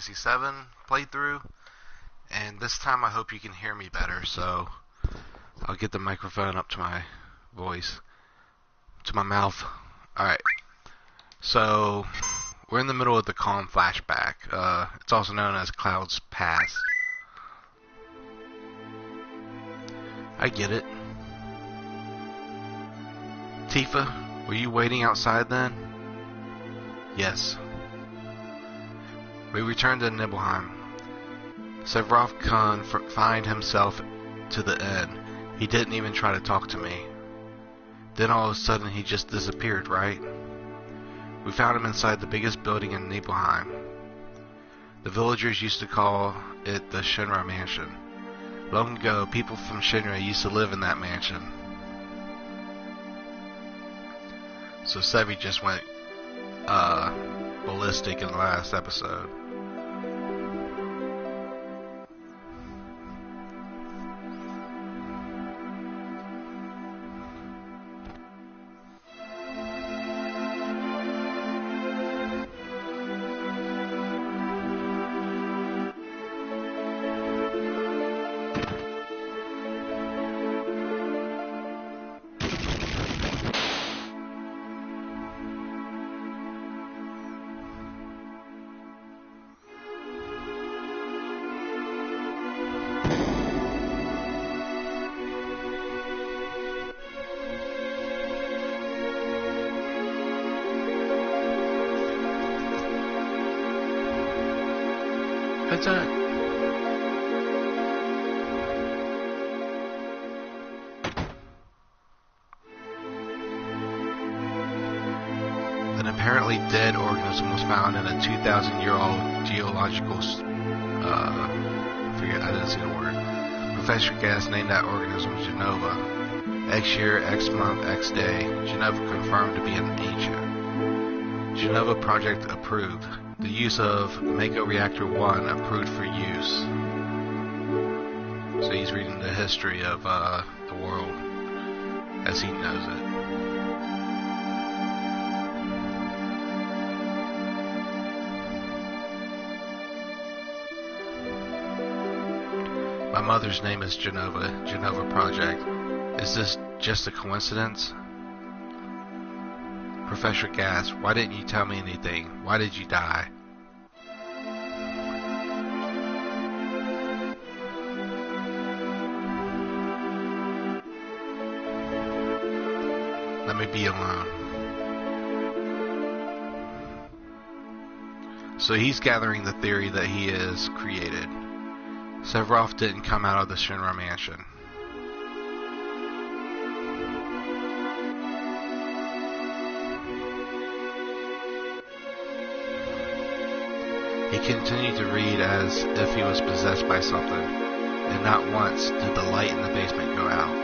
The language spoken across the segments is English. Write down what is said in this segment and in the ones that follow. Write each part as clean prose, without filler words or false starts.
Fantasy VII playthrough, and this time I hope you can hear me better, so I'll get the microphone up to my voice, to my mouth. Alright, so we're in the middle of the Kalm flashback. It's also known as Cloud's Past. I get it. Tifa, were you waiting outside then? Yes. We returned to Nibelheim. Sephiroth confined himself to the inn. He didn't even try to talk to me. Then all of a sudden he just disappeared, right? We found him inside the biggest building in Nibelheim. The villagers used to call it the Shinra Mansion. Long ago, people from Shinra used to live in that mansion. So Sevi just went ballistic in the last episode. What's that? An apparently dead organism was found in a 2,000-year-old geological I didn't see the word. Professor Gas named that organism Genova. X year, X month, X day. Genova confirmed to be an ancient. Genova project approved. The use of Mako Reactor 1 approved for use. So he's reading the history of the world as he knows it. My mother's name is Genova. Genova Project. Is this just a coincidence? Professor Gas, why didn't you tell me anything? Why did you die? Let me be alone. So he's gathering the theory that he is created. Sephiroth didn't come out of the Shinra Mansion. He continued to read as if he was possessed by something, and not once did the light in the basement go out.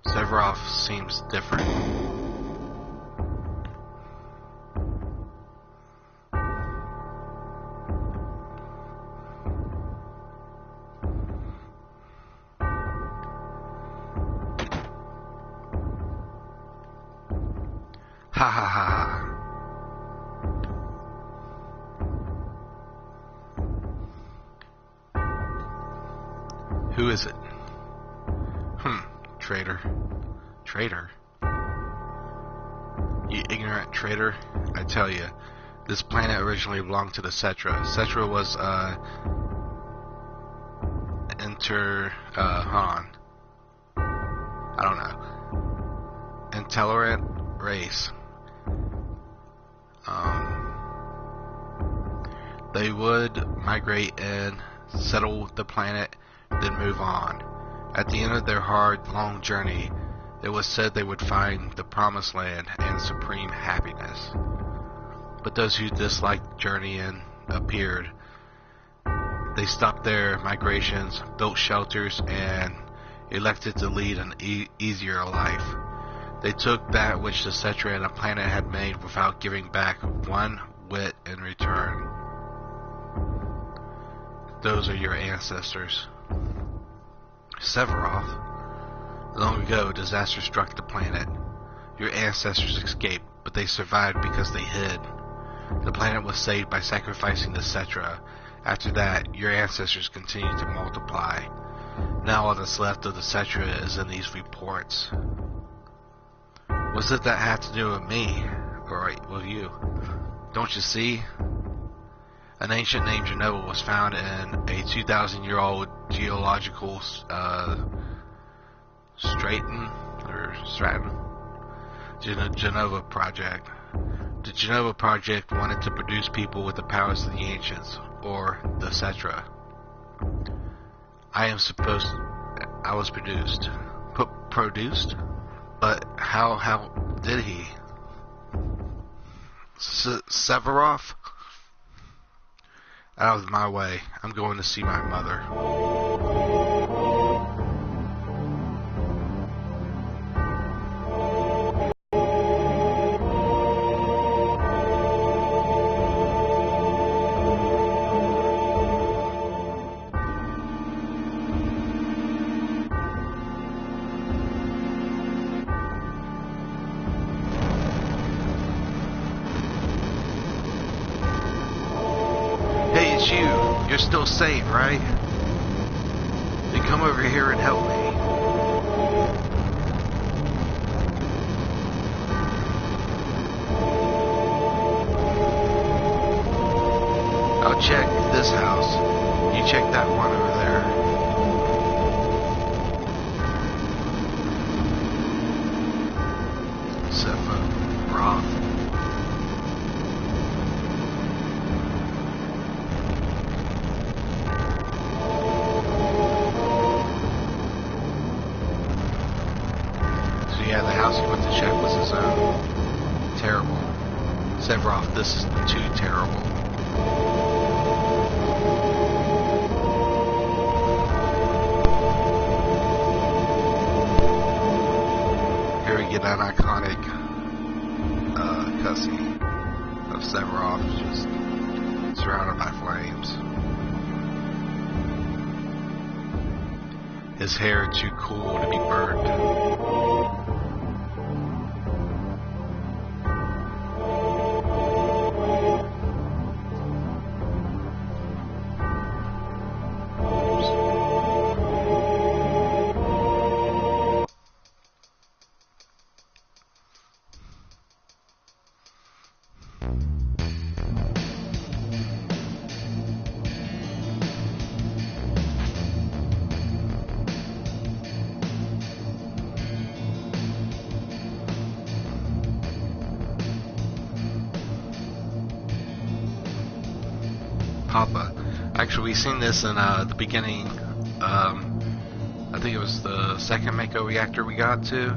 Sephiroth seems different. Ha ha ha. Who is it? Traitor. Traitor? You ignorant traitor. I tell you, this planet originally belonged to the Cetra. Cetra was, I don't know. Intolerant race. They would migrate and settle the planet, then move on. At the end of their hard, long journey, it was said they would find the promised land and supreme happiness. But those who disliked journeying appeared. They stopped their migrations, built shelters, and elected to lead an easier life. They took that which the Cetra and the planet had made without giving back one whit in return. Those are your ancestors. Sephiroth. Long ago, disaster struck the planet. Your ancestors escaped, but they survived because they hid. The planet was saved by sacrificing the Cetra. After that, your ancestors continued to multiply. Now all that's left of the Cetra is in these reports. What's it that had to do with me? Or with you? Don't you see? An ancient named Genova was found in a 2,000-year-old geological Genova project. The Genova project wanted to produce people with the powers of the ancients, or the Cetra. I was produced. Produced? But how did he? Sephiroth? Out of my way. I'm going to see my mother. You're still safe, right? Then come over here and help me. I'll check this house. You check that one over there. Sephiroth. Sephiroth, this is too terrible. Here we get an iconic cutscene of Sephiroth just surrounded by flames. His hair too cool to be burned. Papa. Actually, we've seen this in the beginning. I think it was the second Mako reactor we got to.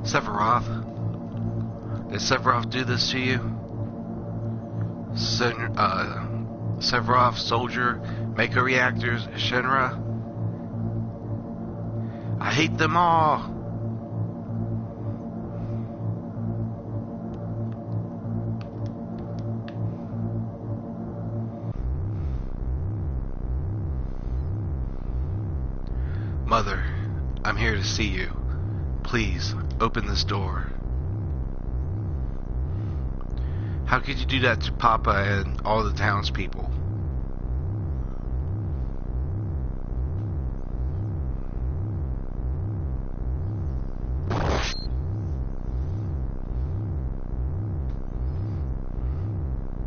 Sephiroth. Did Sephiroth do this to you? Sephiroth, Soldier, Mako reactors, Shinra. I hate them all. Mother, I'm here to see you. Please, open this door. How could you do that to Papa and all the townspeople?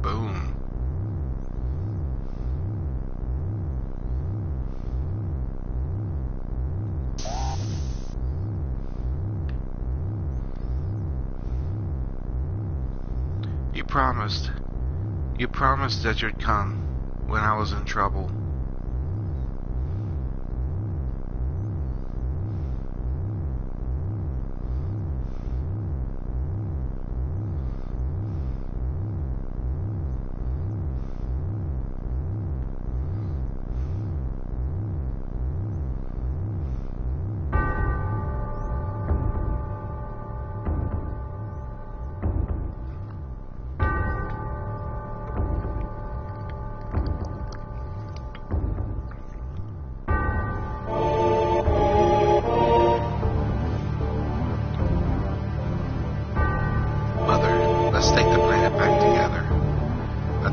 Boom. You promised that you'd come when I was in trouble.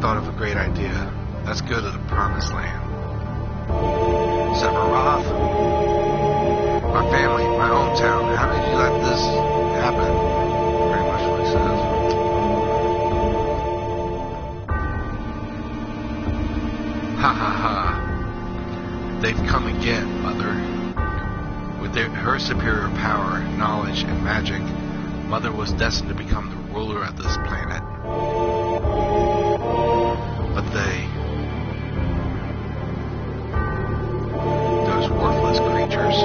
thought of a great idea. Let's go to the promised land. Sephiroth? My family, my hometown. How did you let this happen? Pretty much what he says. Ha ha ha. They've come again, Mother. With her superior power, knowledge, and magic, Mother was destined to become the ruler of this planet. But those worthless creatures,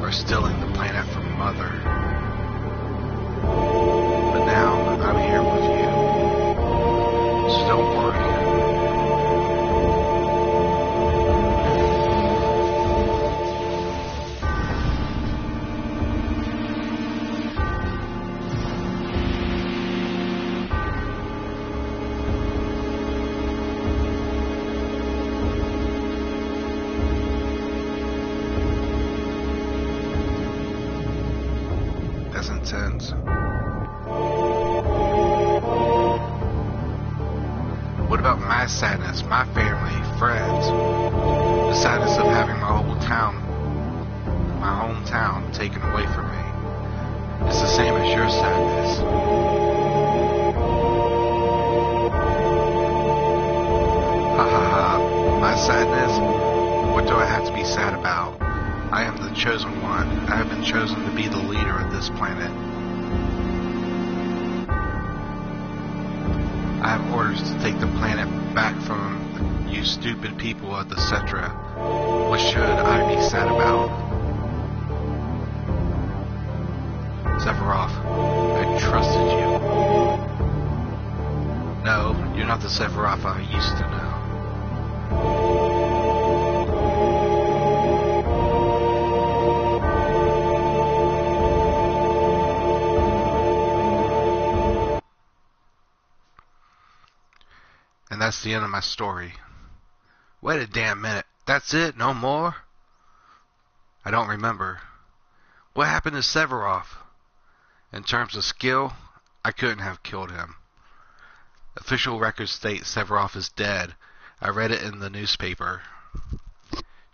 are stealing the planet from Mother. But now, I'm here with you. So don't worry. Intense. What about my sadness, my family, friends? The sadness of having my whole town, my hometown, taken away from me. It's the same as your sadness. Ha ha ha. My sadness? What do I have to be sad about? I am the chosen one. I have been chosen to be the leader of this planet. I have orders to take the planet back from you stupid people of the Cetra. What should I be sad about? Sephiroth, I trusted you. No, you're not the Sephiroth I used to know. And that's the end of my story. Wait a damn minute. That's it? No more? I don't remember. What happened to Sephiroth? In terms of skill, I couldn't have killed him. Official records state Sephiroth is dead. I read it in the newspaper.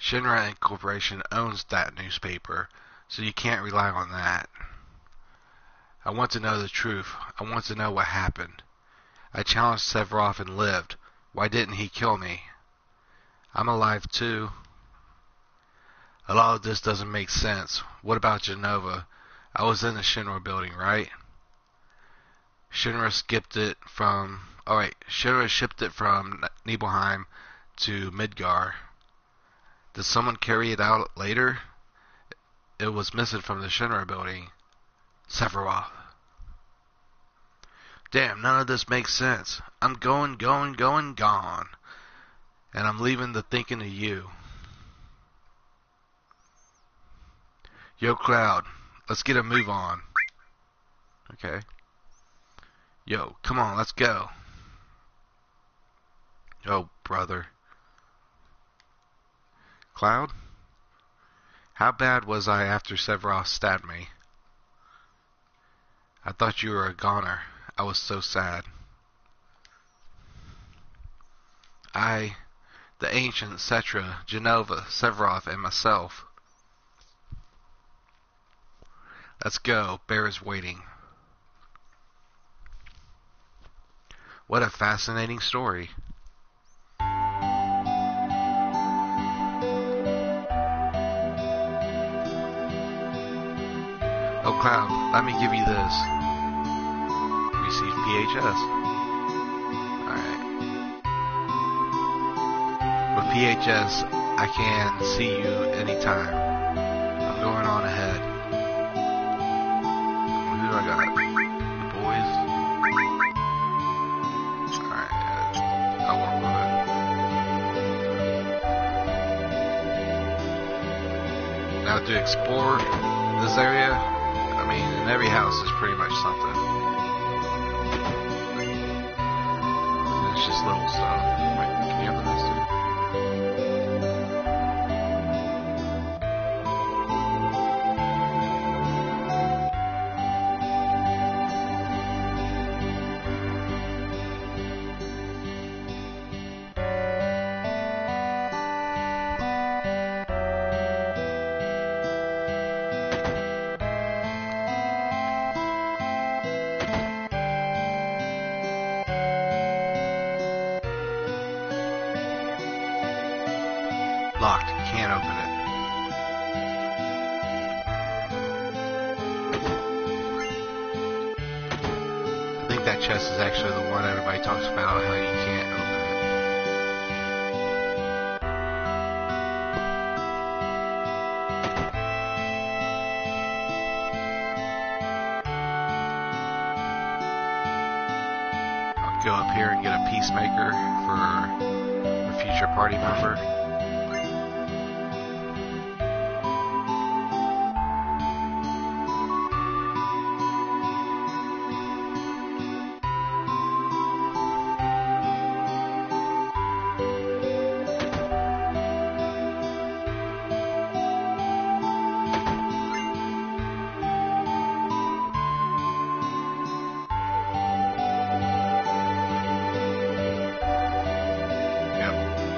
Shinra Incorporation owns that newspaper, so you can't rely on that. I want to know the truth. I want to know what happened. I challenged Sephiroth and lived. Why didn't he kill me? I'm alive too. A lot of this doesn't make sense. What about Genova? I was in the Shinra building, right? Shinra shipped it from Nibelheim to Midgar. Did someone carry it out later? It was missing from the Shinra building. Sephiroth. Damn, none of this makes sense. I'm gone. And I'm leaving the thinking of you. Yo, Cloud, let's get a move on. Okay. Yo, come on, let's go. Oh, brother. Cloud? How bad was I after Sephiroth stabbed me? I thought you were a goner. I was so sad. The ancient Cetra, Genova, Sephiroth, and myself. Let's go. Bear is waiting. What a fascinating story. Oh, Cloud, let me give you this. Receive PHS. Alright. With PHS, I can see you anytime. I'm going on ahead. Who do I got? The boys? Alright, I'll work with it. Now to explore this area, I mean, in every house is pretty much something. It's just little stuff. Wait, can you open this too? Locked. Can't open it. I think that chest is actually the one everybody talks about, how you can't open it. I'll go up here and get a peacemaker for a future party member.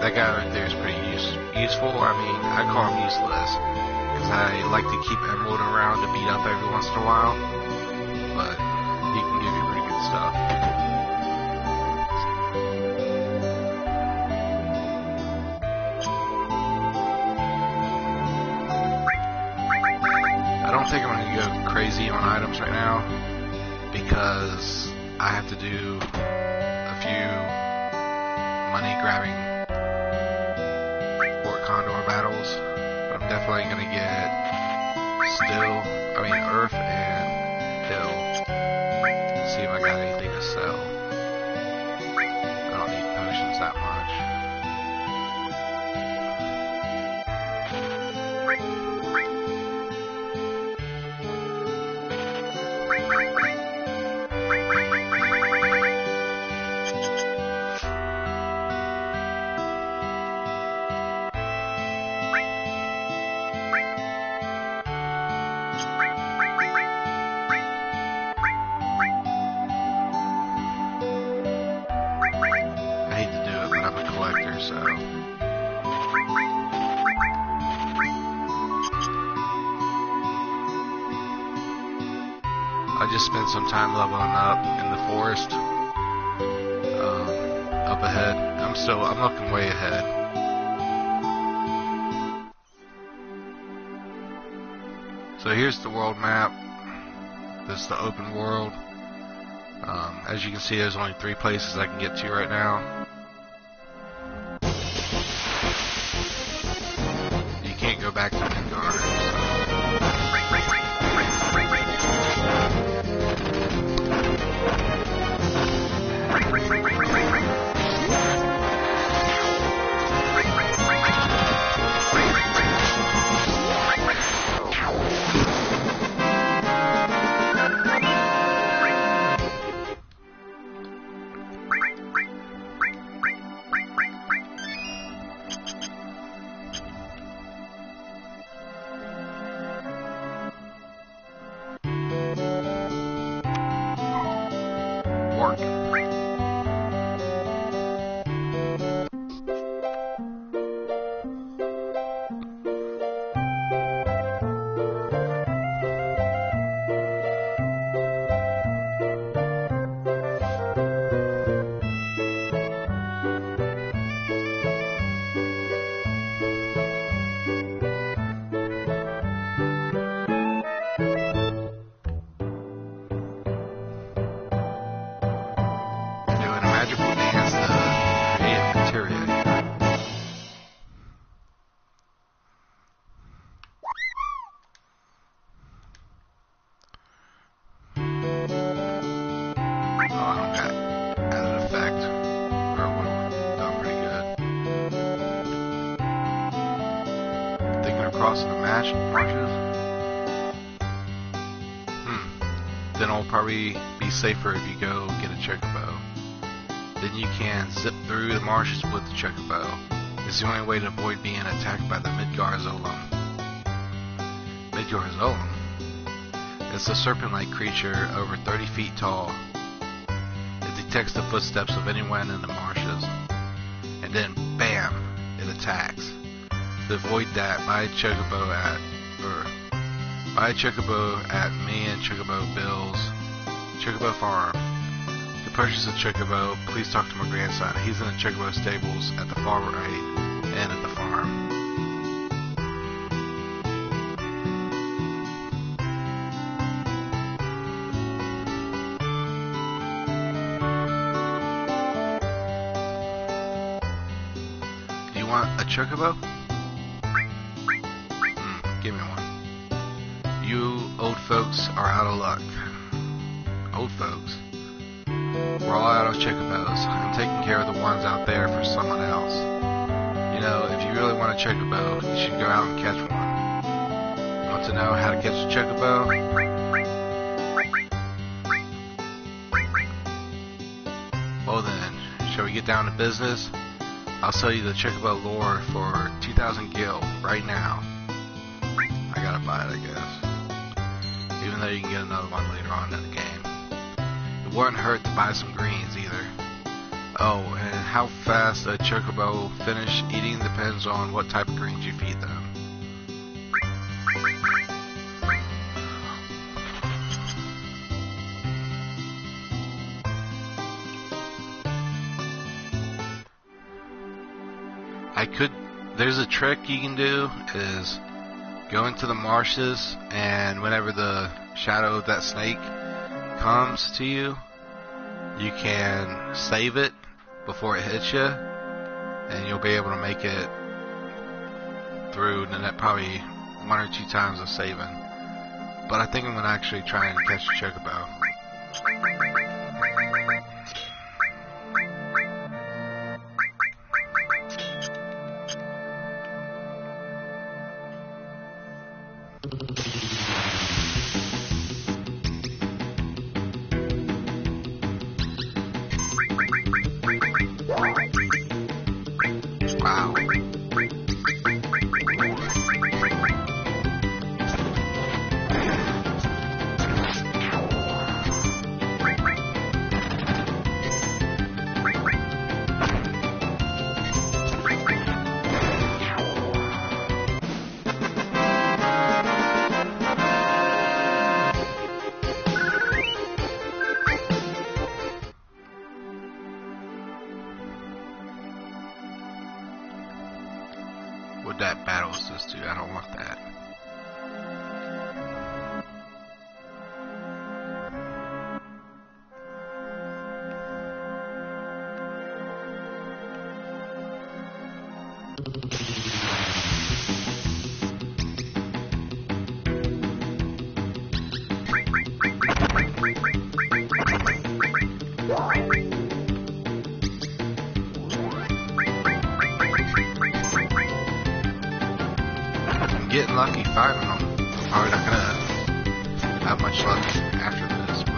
That guy right there is pretty useful. I mean, I call him useless because I like to keep Emerald around to beat up every once in a while, but he can give you pretty good stuff. I don't think I'm going to go crazy on items right now because I have to do a few money grabbing Condor battles, but I'm definitely gonna get Earth and Hill. See if I got anything to sell. I don't need potions that much. So I just spent some time leveling up in the forest, up ahead. I'm looking way ahead. So here's the world map. This is the open world. As you can see, there's only 3 places I can get to right now. Go back to Midgard. Crossing the marshes. Then it'll probably be safer if you go get a chocobo. Then you can zip through the marshes with the chocobo. It's the only way to avoid being attacked by the Midgard Zolom. Midgard Zolom? It's a serpent-like creature over 30 feet tall. It detects the footsteps of anyone in the marshes. And then, bam, it attacks. To avoid that, buy a chocobo at me and Chocobo Bill's Chocobo Farm. To purchase a chocobo, please talk to my grandson. He's in the chocobo stables at the far right and at the farm. want a chocobo? Give me one. You old folks are out of luck. Old folks? We're all out of chocobos. I'm taking care of the ones out there for someone else. You know, if you really want a chocobo, you should go out and catch one. Want to know how to catch a chocobo? Well then, shall we get down to business? I'll sell you the chocobo lure for 2,000 gil right now. I gotta buy it, I guess. Even though you can get another one later on in the game. It wouldn't hurt to buy some greens either. Oh, and how fast a chocobo finish eating depends on what type of greens you feed them. There's a trick you can do, is go into the marshes, and whenever the shadow of that snake comes to you, you can save it before it hits you, and you'll be able to make it through the net probably 1 or 2 times of saving. But I think I'm going to actually try and catch a chocobo. Wow. Would that battle assist do? I don't want that. Getting lucky finding them. Probably not gonna have much luck after this, but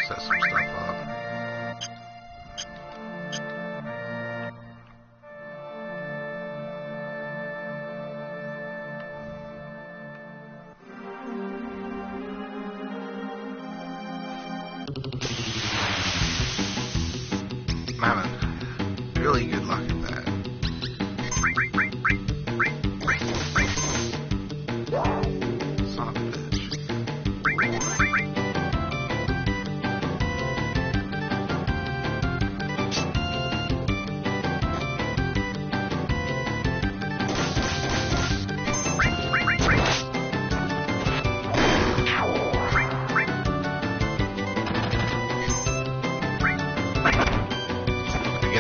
set some stuff up. I'm having really good luck at that. Son of a bitch.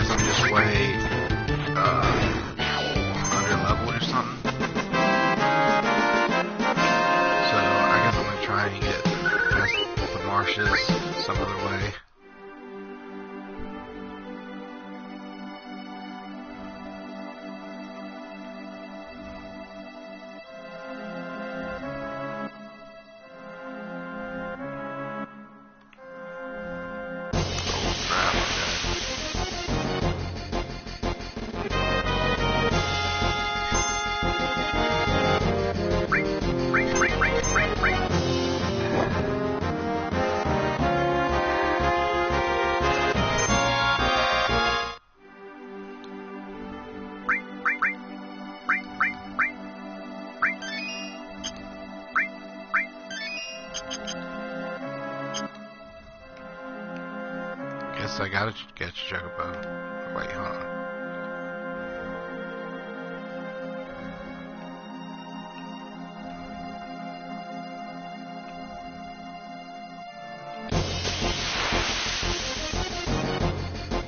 I'm just way under level or something. So I guess I'm gonna try and get past the marshes some other way. guess I gotta get Chocobo. Wait, hold on.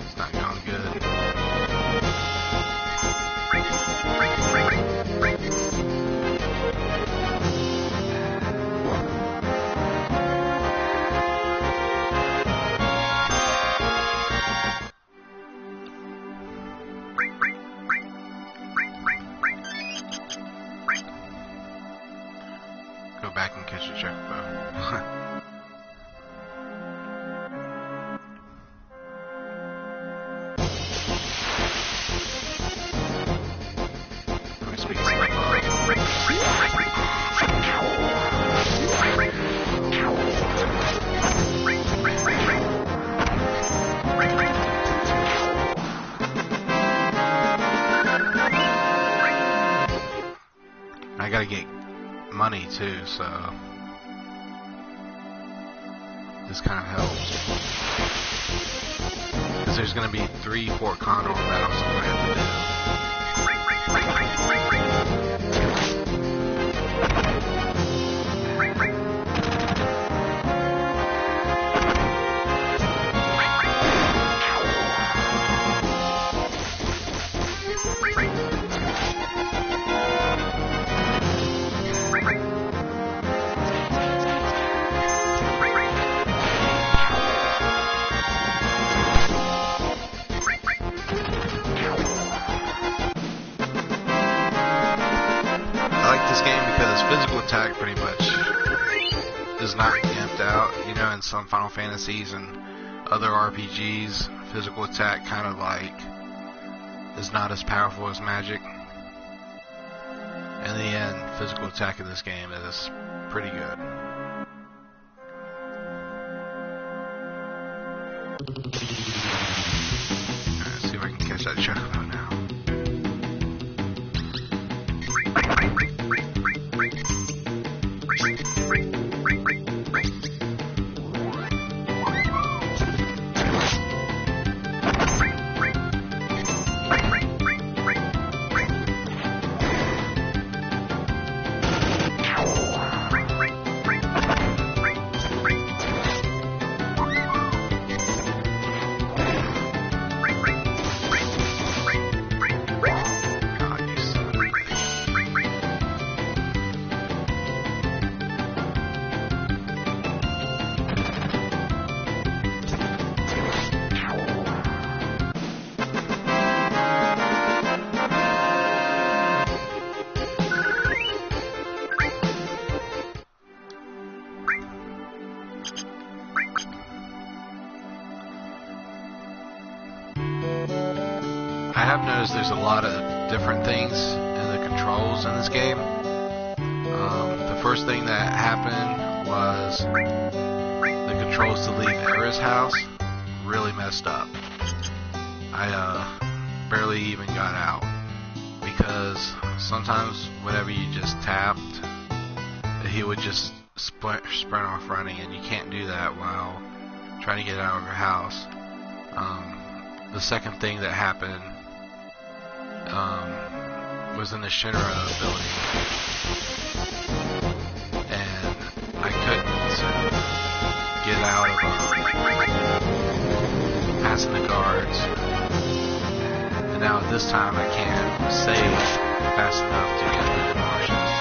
It's not going good. Go back and catch a Chocobo. Let me speed stuff up. I gotta get money too, so this kind of helps. Because there's going to be 3 Fort Condor battles I'm going to have to do. Physical attack pretty much is not gimped out, you know, in some Final Fantasies and other RPGs, physical attack kind of like is not as powerful as magic. In the end, physical attack in this game is pretty good. Alright, see if I can catch that Chocobo now. I have noticed there's a lot of different things in the controls in this game. The first thing that happened was the controls to leave Era's house really messed up. I barely even got out because sometimes whenever you just tapped, he would just sprint off running, and you can't do that while trying to get out of your house. The second thing that happened was in the Shinra building, and I couldn't get out of passing the guards, and now at this time I can't save fast enough to get through the marshes.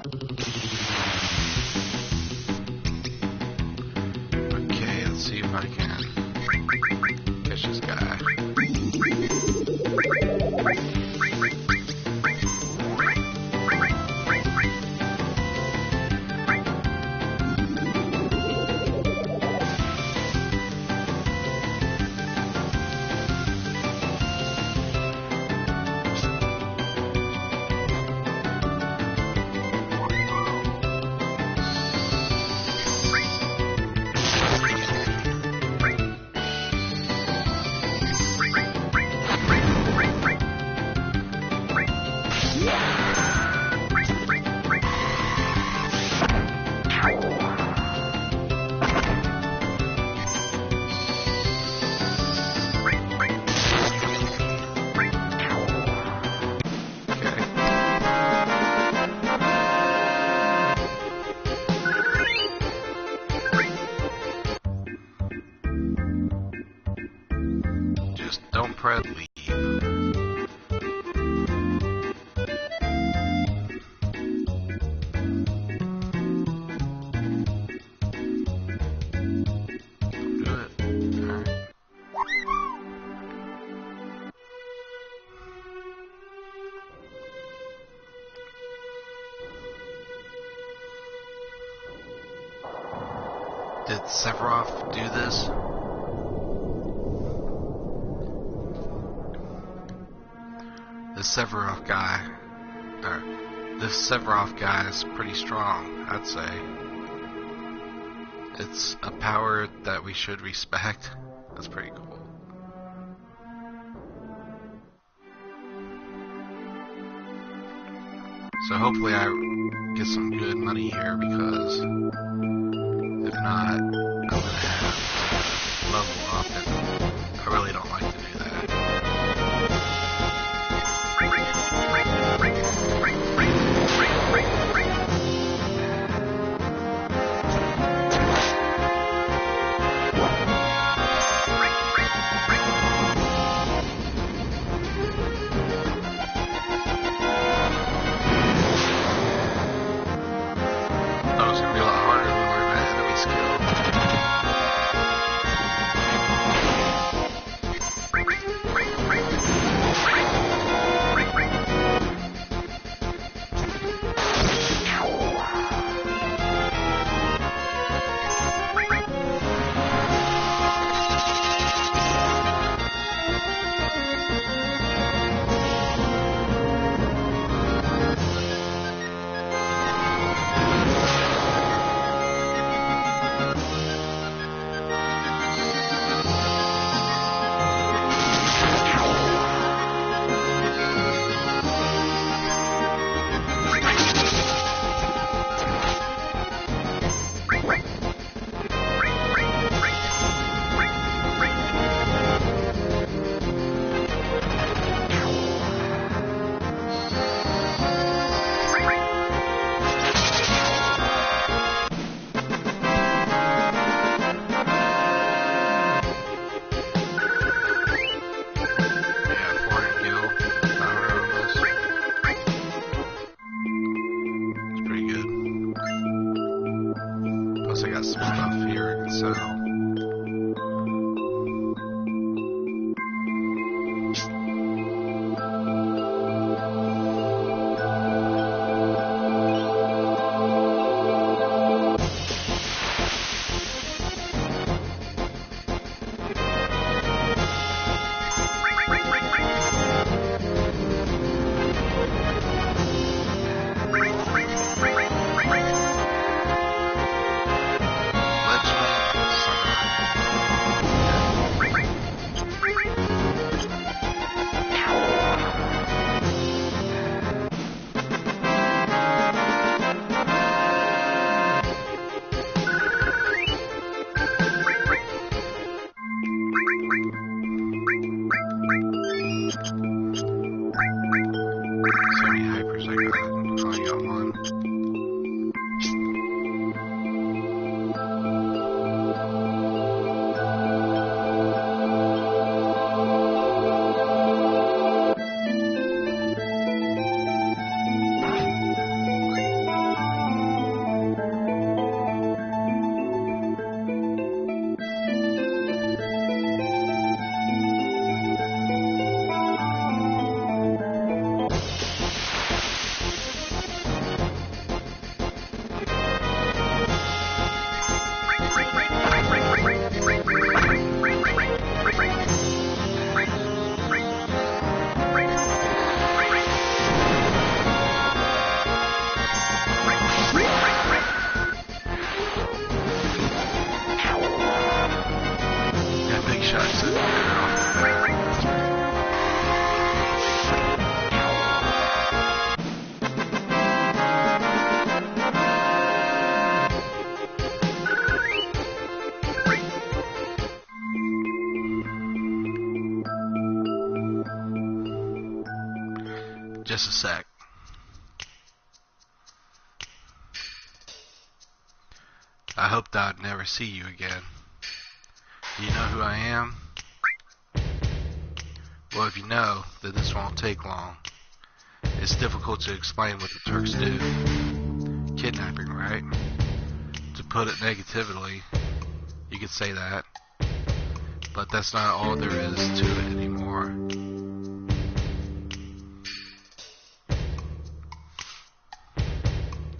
Okay, let's see if I can catch this guy. Don't press leave. Don't do it. Alright. Did Sephiroth do this? This Sephiroth guy is pretty strong, I'd say. It's a power that we should respect. That's pretty cool. So hopefully I get some good money here, because if not, I'm gonna have to level up, and I really don't like to do that. Just a sec. I hoped I'd never see you again. Do you know who I am? Well, if you know, then this won't take long. It's difficult to explain what the Turks do. Kidnapping, right? To put it negatively, you could say that. But that's not all there is to it anymore.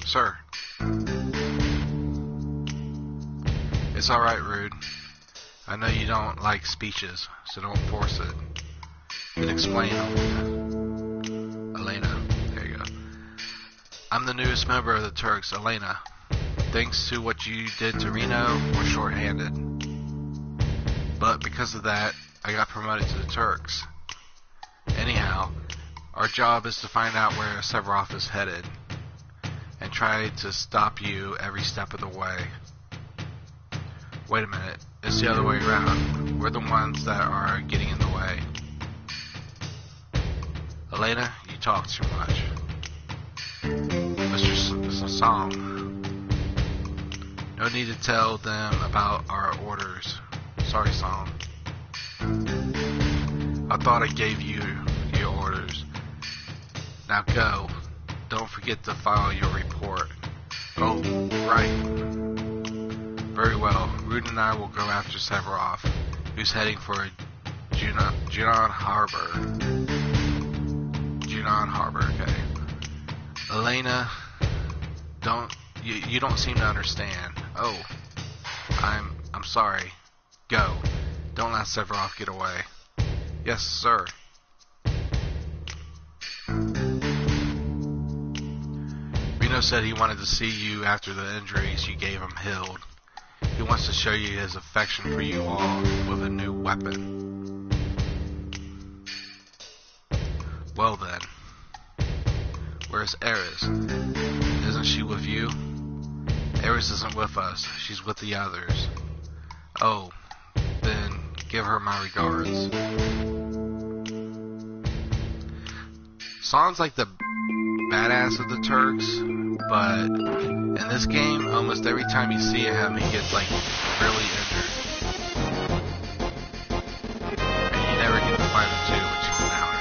Sir. It's alright, Rude. I know you don't like speeches, so don't force it. Then explain, Elena. Elena, there you go. I'm the newest member of the Turks, Elena. Thanks to what you did to Reno, we're short-handed. But because of that, I got promoted to the Turks. Anyhow, our job is to find out where Severov is headed, and try to stop you every step of the way. Wait a minute, it's the other way around. We're the ones that are getting in the way. Elena, you talk too much. Mr. Song, no need to tell them about our orders. Sorry, Song. I thought I gave you your orders. Now go. Don't forget to file your report. Oh, right. Very well. Rude and I will go after Severov, who's heading for Junon Harbor. Junon Harbor, okay. Elena, you don't seem to understand. Oh, I'm sorry. Go. Don't let Severov get away. Yes, sir. Reno said he wanted to see you after the injuries you gave him healed. He wants to show you his affection for you all with a new weapon. Well then. Where's Eris? Isn't she with you? Eris isn't with us. She's with the others. Oh, then give her my regards. Song's like the badass of the Turks, but in this game, almost every time you see him, he gets like really injured. And you never get to fight him too, which is an hour.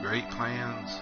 Great plans.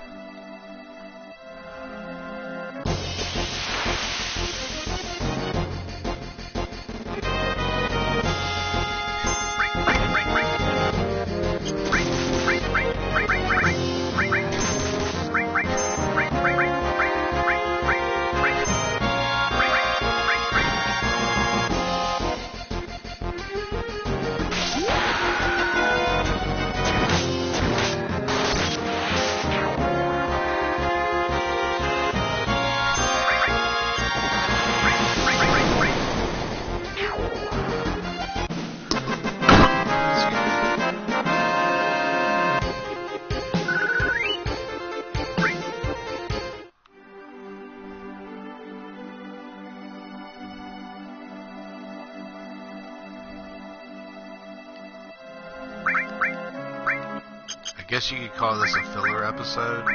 guess you could call this a filler episode,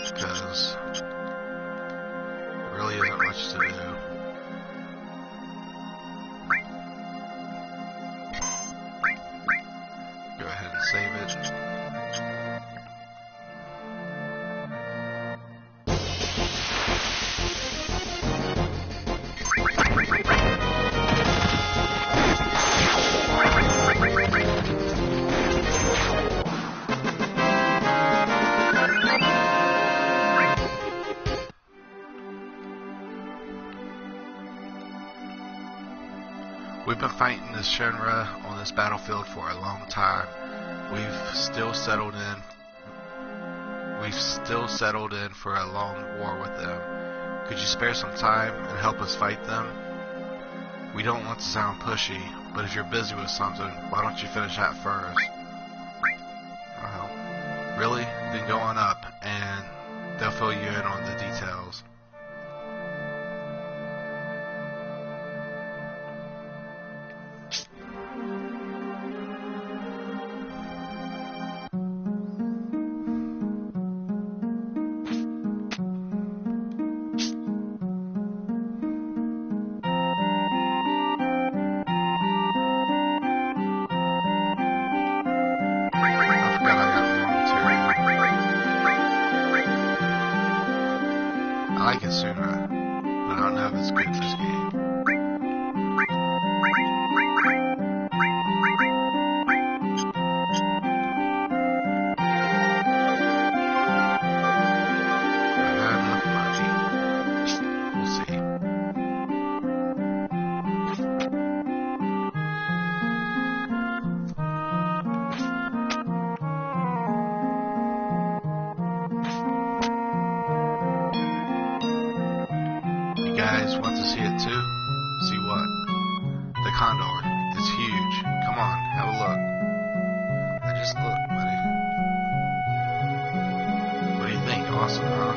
because there really isn't much to do. Go ahead and save it. We've been fighting this Shinra on this battlefield for a long time. We've still settled in for a long war with them. Could you spare some time and help us fight them? We don't want to sound pushy, but if you're busy with something, why don't you finish that first? Well, really? Then go on up, and they'll fill you in on the details. I like it sooner, but I don't know if it's good for this game. I got enough money. We'll see. You guys want to see it too? See what? The condor. It's huge. Come on, have a look. I just looked, buddy. What do you think? Awesome, huh?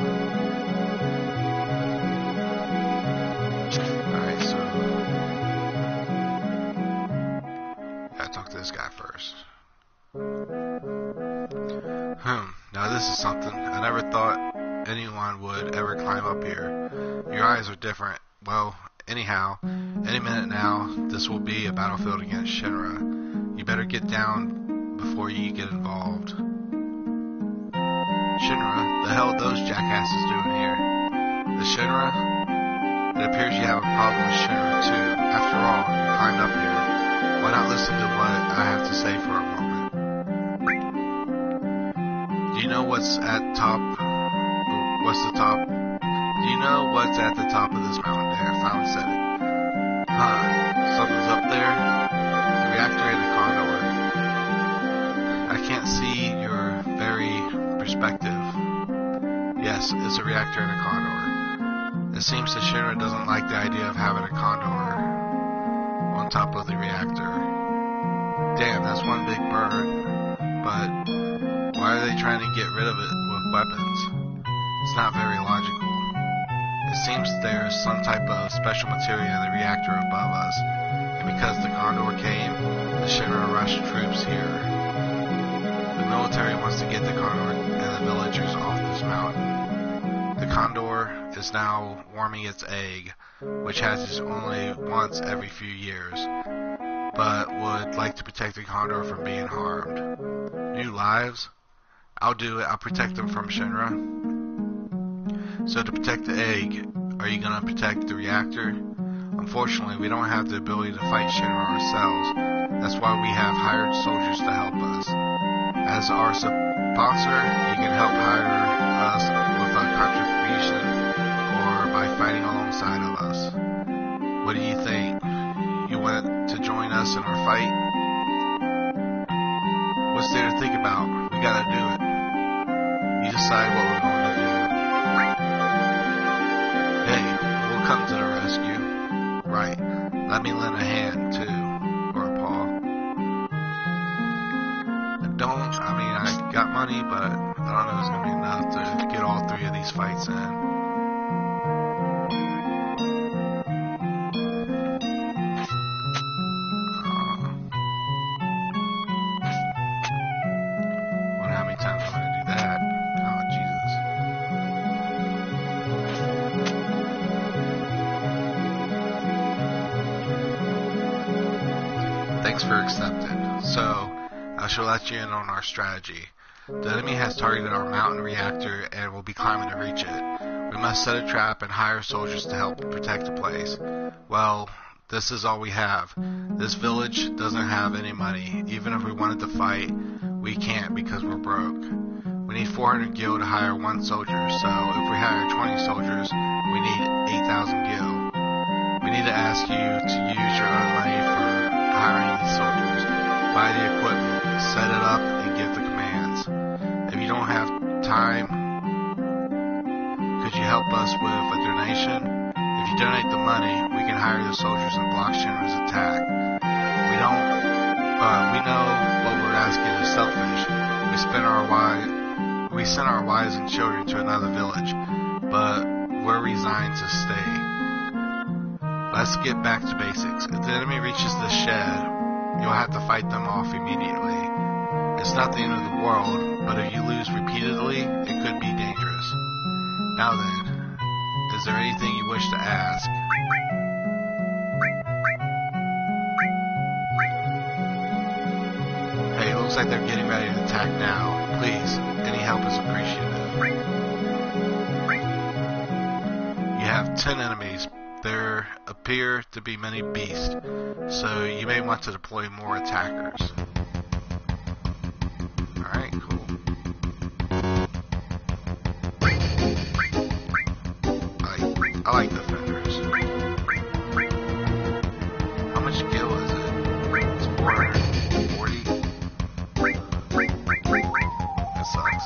Alright, so gotta talk to this guy first. Now this is something. I never thought anyone would ever climb up here. Your eyes are different. Well, anyhow, any minute now, this will be a battlefield against Shinra. You better get down before you get involved. Shinra? The hell are those jackasses doing here? The Shinra? It appears you have a problem with Shinra too. After all, you climbed up here. Why not listen to what I have to say for a moment? Do you know what's at top? What's the top? Do you know what's at the top of this mountain there? I finally said it. Something's up there? The reactor and the condor. I can't see your very perspective. Yes, it's a reactor and a condor. It seems that Shinra doesn't like the idea of having a condor on top of the reactor. Damn, that's one big bird. But why are they trying to get rid of it with weapons? It's not very logical. It seems there's some type of special material in the reactor above us, and because the condor came, the Shinra rushed troops here. The military wants to get the condor and the villagers off this mountain. The condor is now warming its egg, which hatches only once every few years, but would like to protect the condor from being harmed. New lives? I'll do it. I'll protect them from Shinra. So to protect the egg, are you going to protect the reactor? Unfortunately, we don't have the ability to fight Shinra ourselves. That's why we have hired soldiers to help us. As our sponsor, you can help hire us with a contribution or by fighting alongside of us. What do you think? You want to join us in our fight? What's there to think about? We gotta do it. You decide what we're going to do. Hey, we'll come to the rescue. Right. Let me lend a hand, too. Or a paw. I got money, but I don't know if it's going to be enough to get all three of these fights in. Thanks for accepting. So, I shall let you in on our strategy. The enemy has targeted our mountain reactor and will be climbing to reach it. We must set a trap and hire soldiers to help protect the place. Well, this is all we have. This village doesn't have any money. Even if we wanted to fight, we can't because we're broke. We need 400 gil to hire one soldier, so if we hire 20 soldiers, we need 8,000 gil. We need to ask you to use your own money for hiring these soldiers. Buy the equipment, set it up, and give the commands. If you don't have time, could you help us with a donation? If you donate the money, we can hire the soldiers and block Shinra's attack. We know what we're asking is selfish. We sent our wives and children to another village, but we're resigned to stay. Let's get back to basics. If the enemy reaches the shed, you'll have to fight them off immediately. It's not the end of the world, but if you lose repeatedly, it could be dangerous. Now then, is there anything you wish to ask? Hey, it looks like they're getting ready to attack now. Please, any help is appreciated. You have 10 enemies. There appear to be many beasts, so you may want to deploy more attackers. Alright, cool. I like defenders. How much skill is it? It's 440. That sucks.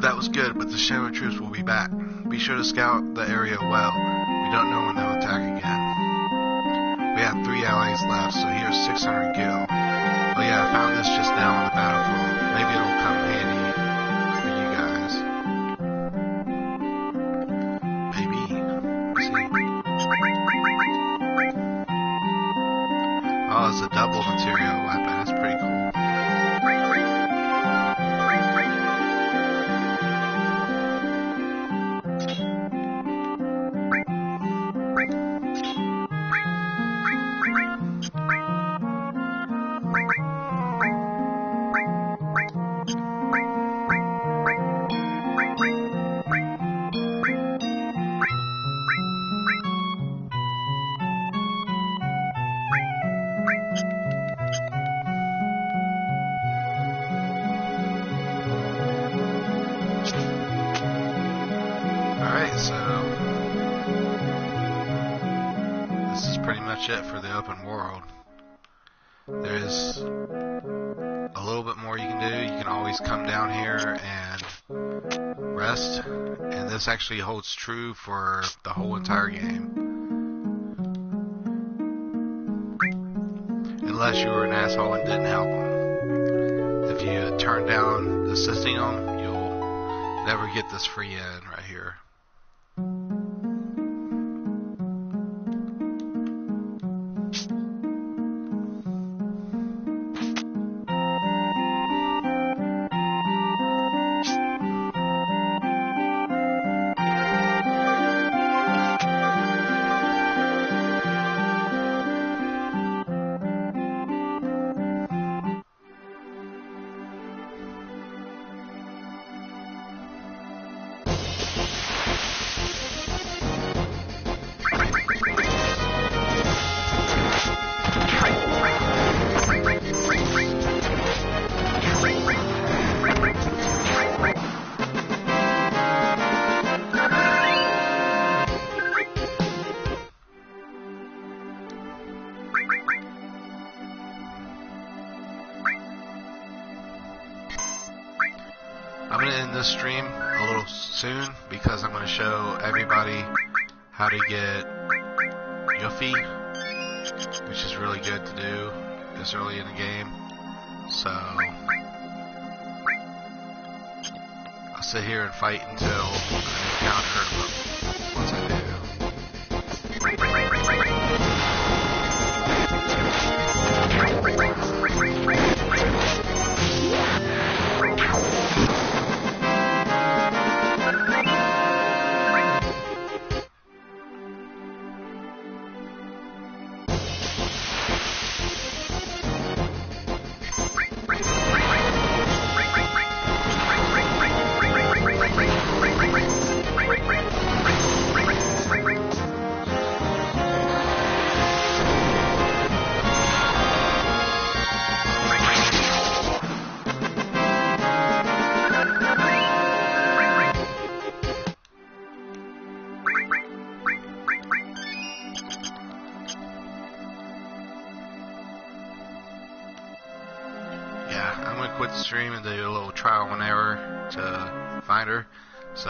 that was good, but the Shadow Troops will be back. Be sure to scout the area well. We don't know when they'll attack again. We have 3 allies left, so here's 600 gil. Oh yeah, I found this just now on the battlefield. Maybe it'll come handy for you guys. Maybe. Let's see. Oh, it's a double material weapon. That's pretty cool. Alright, so this is pretty much it for the open world. There's a little bit more you can do. You can always come down here and rest, and this actually holds true for the whole entire game. Unless you were an asshole and didn't help them. If you turn down assisting them, you'll never get this free end right here. I'm going to end this stream a little soon because I'm going to show everybody how to get Yuffie, which is really good to do this early in the game. So I'll sit here and fight until I encounter him. Once I do. I'm going to quit the stream and do a little trial and error to find her. So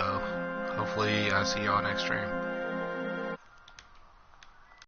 hopefully I see y'all next stream.